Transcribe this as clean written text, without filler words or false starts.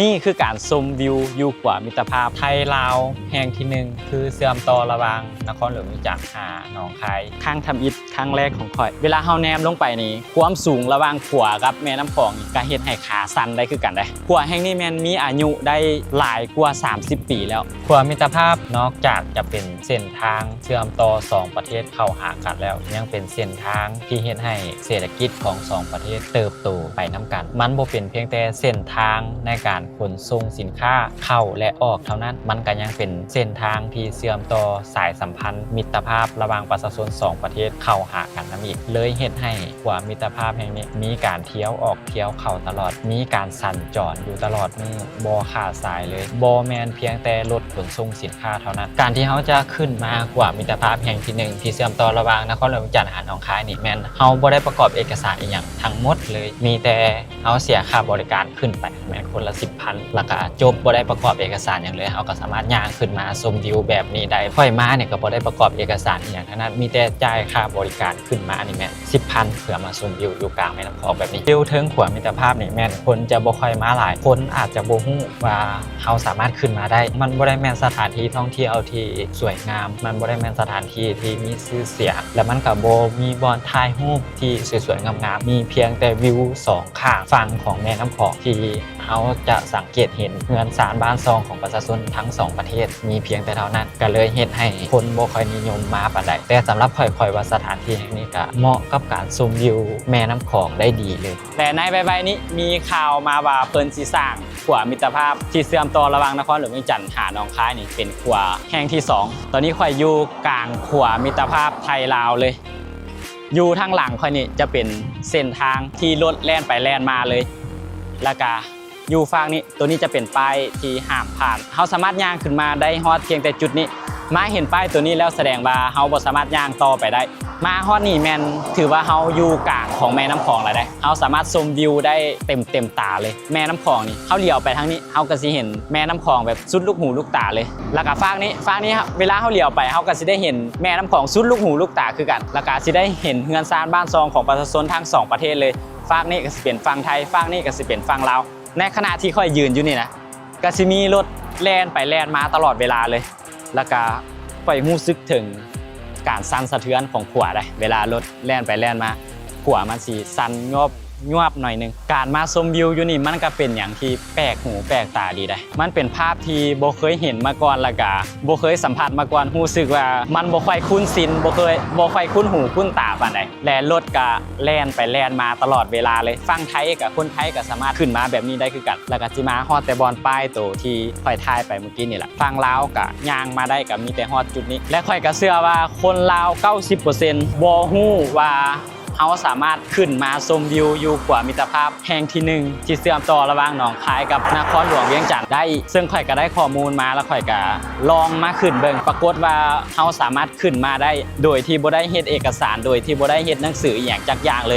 นี่คือการชมวิวอยู่ขวามิตรภาพไทยลาวแห่งที่1คือเชื่อมต่อระหว่างนครหลวงวิจักรหาหนองคายข้างทำอิฐครั้งแรกของข่อยเวลาเฮาแนมลงไปนี่ความสูงระหว่างขวากับแม่น้ำคลองนี่ก็เฮ็ดให้ขาสั่นได้คือกันได้ขวาแห่งนี้แม่นมีอายุได้หลายกว่า30 ปีแล้วขวามิตรภาพนอกจากจะเป็นเส้นทางเชื่อมต่อ2ประเทศเข้าหากันแล้วยังเป็นเส้นทางที่เฮ็ดให้เศรษฐกิจของ2ประเทศเติบโตไปนํกันมันบ่เป็นเพียงแต่เส้นทางในการขนส่งสินค้าเข้าและออกเท่านั้นมันก็ยังเป็นเส้นทางที่เชื่อมต่อสายสัมพันธ์มิตรภาพระหว่างประชาชน2ประเทศเข้าหากันนำอีกเลยเฮ็ดให้ขวามิตรภาพแห่งนี้มีการเที่ยวออกเที่ยวเข้าตลอดมีการสัญจรอยู่ตลอดมื้อบ่ขาดสายเลยบ่แม่นเพียงแต่รถขนส่งสินค้าเท่านั้นการที่เฮาจะขึ้นมาขวามิตรภาพแห่งที่1ที่เชื่อมต่อระหว่างนครหลวงวิจักรหาหนองคายนี่แม่นเฮาบ่ได้ประกอบเอกสารอีหยังทั้งหมดเลยมีแต่เฮาเสียค่าบริการขึ้นไปแม่นคนละ 10,000 แล้วก็จบบ่ได้ประกอบเอกสารอย่างเลยเฮาก็สามารถย่างขึ้นมาชมวิวแบบนี้ได้ค่อยมาเนี่ยก็บ่ได้ประกอบเอกสารอีหยังทั้งนั้นมีแต่จ่ายค่าบริการขึ้นมานี่แม่น 10,000 เพื่อมาชมวิวอยู่กลางแม่น้ำคลองแบบนี้วิวเทิงขวามิตรภาพนี่แม่นคนจะบ่ค่อยมาหลายคนอาจจะบ่ฮู้ว่าเฮาสามารถขึ้นมาได้มันบ่ได้แม่นสถานที่ท่องเที่ยวที่สวยงามมันบ่ได้แม่นสถานที่ที่มีชื่อเสียงและมันก็บ่มีบ่อนถ่ายรูปที่สวยๆงามๆมีเพียงแต่วิว2ข้างฝั่งของแม่น้ำคลองที่เฮาจะสังเกตเห็นเรือนศาลบ้านซองของประชาชนทั้ง2ประเทศมีเพียงแต่เท่านั้นก็เลยเฮ็ดให้คนบ่ค่อยนิยมมาปานใดแต่สำหรับข่อยว่าสถานที่แห่งนี้ก็เหมาะกับการชมวิวแม่น้ำคลองได้ดีเลยแต่ในใบนี้มีข่าวมาว่าเพิ่นสิสร้างขวามิตรภาพที่เชื่อมต่อระหว่างนครหลวงวิจักรหาหนองคายนี่เป็นขวาแห่งที่2ตอนนี้ข่อยอยู่กลางขวามิตรภาพไทยลาวเลยอยู่ทางหลังข่อยนี่จะเป็นเส้นทางที่รถแล่นไปแล่นมาเลยแล้วก็อยู่ฝั่งนี้ตัวนี้จะเป็นป้ายที่ห้ามผ่านเฮาสามารถย่างขึ้นมาได้ฮอดเพียงแต่จุดนี้มาเห็นป้ายตัวนี้แล้วแสดงว่าเฮาบ่สามารถย่างต่อไปได้มาฮอดนี่แม่นถือว่าเฮาอยู่กลางของแม่น้ำคลองแล้วได้เฮาสามารถชมวิวได้เต็มตาเลยแม่น้ำคลองนี่เฮาเลี้ยวไปทางนี้เฮาก็สิเห็นแม่น้ำคลองแบบสุดลูกหูลูกตาเลยแล้วก็ฝั่งนี้ครับเวลาเฮาเลี้ยวไปเฮาก็สิได้เห็นแม่น้ำคลองสุดลูกหูลูกตาคือกันแล้วก็สิได้เห็นเฮือนซานบ้านซองของประชาชนทั้ง2ประเทศเลยฝั่งนี้ก็สิเป็นฝั่งไทยฝั่งนี้ก็สิเป็นฝั่งลาวในขณะที่ค่อยยืนอยู่นี่นะก็สิมีรถแล่นไปแล่นมาตลอดเวลาเลยแล้วก็ค่อยรู้สึกถึงการสั่นสะเทือนของขวาได้เวลารถแล่นไปแล่นมาขวามันสิสั่นยวบหน่อยนึงการมาชมวิวอยู่นี่มันก็เป็นอย่างที่แปลกหูแปลกตาดีได้มันเป็นภาพที่บ่เคยเห็นมาก่อนแล้วก็บ่เคยสัมผัสมาก่อนรู้สึกว่ามันบ่ค่อยคุ้นชินบ่ค่อยคุ้นหูคุ้นตาปานใดและรถก็แล่นไปแล่นมาตลอดเวลาเลยฝั่งไทยกับคนไทยก็สามารถขึ้นมาแบบนี้ได้คือกันแล้วก็สิมาฮอดแต่บอนป้ายโตที่ค่อยถ่ายไปเมื่อกี้นี่แหละฝั่งลาวก็ย่างมาได้ก็มีแต่ฮอดจุดนี้และค่อยก็เชื่อว่าคนลาว 90% บ่ฮู้ว่าเขาสามารถขึ้นมาชมวิวอยู่ขวามิตรภาพแห่งที่1ที่เชื่อมต่อระหว่างหนองคายกับนครหลวงเวียงจันทร์ได้ซึ่งข่อยก็ได้ข้อมูลมาแล้วข่อยก็ลองมาขึ้นเบิ่งปรากฏว่าเขาสามารถขึ้นมาได้โดยที่บ่ได้เฮ็ดเอกสารโดยที่บ่ได้เฮ็ดหนังสืออีหยังจักอย่างเลย